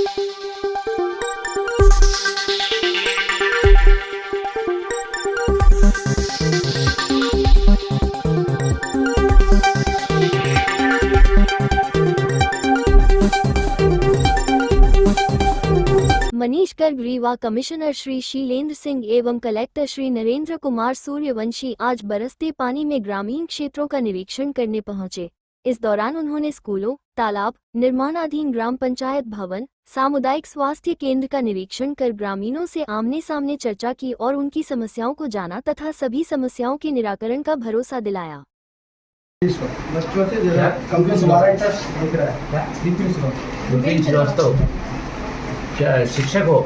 Manish Garg Rewa commissioner Shri Shilendra Singh एवं collector Shri Narendra Kumar Suryavanshi आज बरसते पानी में ग्रामीण क्षेत्रों का निरीक्षण करने पहुंचे। इस दौरान उन्होंने स्कूलों, तालाब, निर्माणाधीन ग्राम पंचायत भवन, सामुदायिक स्वास्थ्य केंद्र का निरीक्षण कर ग्रामीणों से आमने सामने चर्चा की और उनकी समस्याओं को जाना तथा सभी समस्याओं के निराकरण का भरोसा दिलाया। बच्चों से क्या शिक्षक हो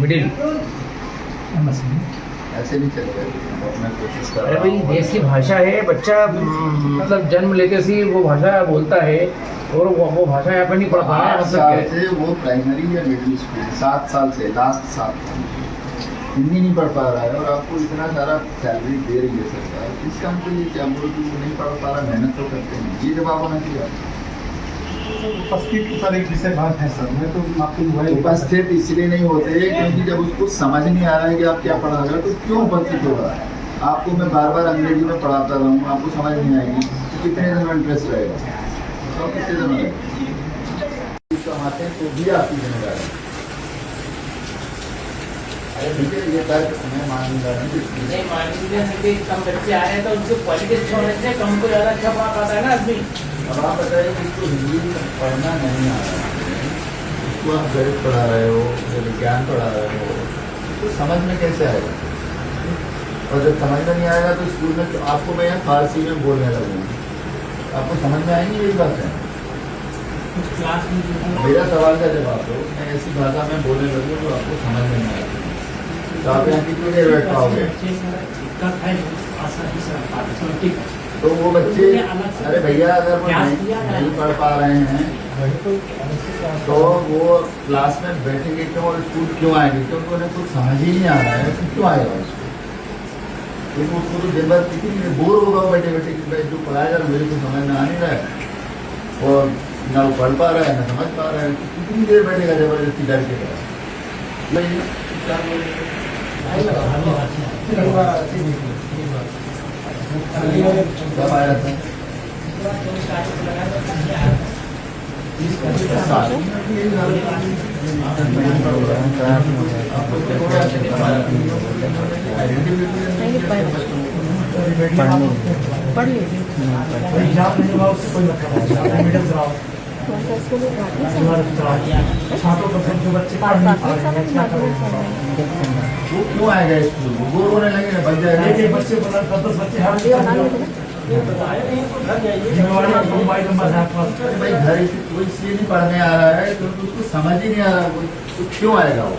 मिडिल ऐसे नहीं चलेगा। अरे भाई देश की भाषा है, बच्चा मतलब जन्म लेके से वो भाषा बोलता है और वो भाषा यहाँ पर नहीं पढ़ पा रहा है। 8 साल से वो प्राइमरी या मिडिल स्कूल 7 साल से लास्ट 7 साल हिंदी नहीं पढ़ पा रहा है और आपको इतना सारा सैलरी दे रही है सरकार। इस काम के लिए क्या बोल कि वो नहीं पढ़ पा रहा, मेहनत तो करते हैं, ये जवाब होना चाहिए। उपस्थित सर एक विषय बात है सर, मैं तो आपको उपस्थित इसलिए नहीं होते क्योंकि जब उसको समझ नहीं आ रहा है कि आप क्या पढ़ा रहे हो तो क्यों उपस्थित होगा। आपको मैं बार बार अंग्रेजी में पढ़ाता रहूँ, आपको समझ नहीं आएगी तो कितने दिन में इंटरेस्ट रहेगा, तो कितने दिन में कमाते हैं तो भी आपकी जिम्मेदारी। अरे ठीक है, ये तर्क मैं मान लूँगा नहीं मान कम बच्चे आ रहे हैं तो उनको क्वालिटी छोड़ने से कम को ज़्यादा अच्छा पढ़ा पाता है ना आदमी। अब आप बताइए जिसको हिंदी पढ़ना नहीं आ रहा है, उसको आप गणित पढ़ा रहे हो या विज्ञान पढ़ा रहे हो तो समझ में कैसे आएगा। और जब समझ में नहीं आएगा तो स्कूल में तो आपको मैं यहाँ फारसी में बोलने लगूँगा, आपको समझ में आएंगी यही बात है। मेरा सवाल का जवाब दो, मैं ऐसी भाषा में बोलने लगूँ तो आपको समझ में नहीं आएगी तो आप यहाँ कितनी देर बैठ पाओगे। तो वो बच्चे, अरे भैया अगर वो नहीं पढ़ पा रहे हैं तो वो क्लास में बैठेंगे क्यों और स्कूल क्यों आएंगे, क्योंकि उन्हें कुछ समझ ही नहीं आ रहा है तो क्यों आएगा स्कूल। उसको तो दिन भर कितनी बोर होगा बैठे बैठे कि भाई जो पढ़ाया जा रहा मेरे को समझ में आ नहीं रहा है और ना वो पढ़ पा रहा है ना समझ पा रहा है, कितनी देर बैठेगा जबरदस्ती डर के कब आया था पढ़ लीजिए एग्जाम नहीं हुआ उससे कोई मतलब छात्रों को जो बच्चे वो क्यों आएगा स्कूल, वो बोर होने लगे बन जाएगा। बच्चे 10 बच्चे मोबाइल नंबर है आपके पास, भाई घर कोई इसलिए नहीं पढ़ने आ रहा है क्योंकि उसको समझ ही नहीं आ रहा, तो क्यों आएगा वो।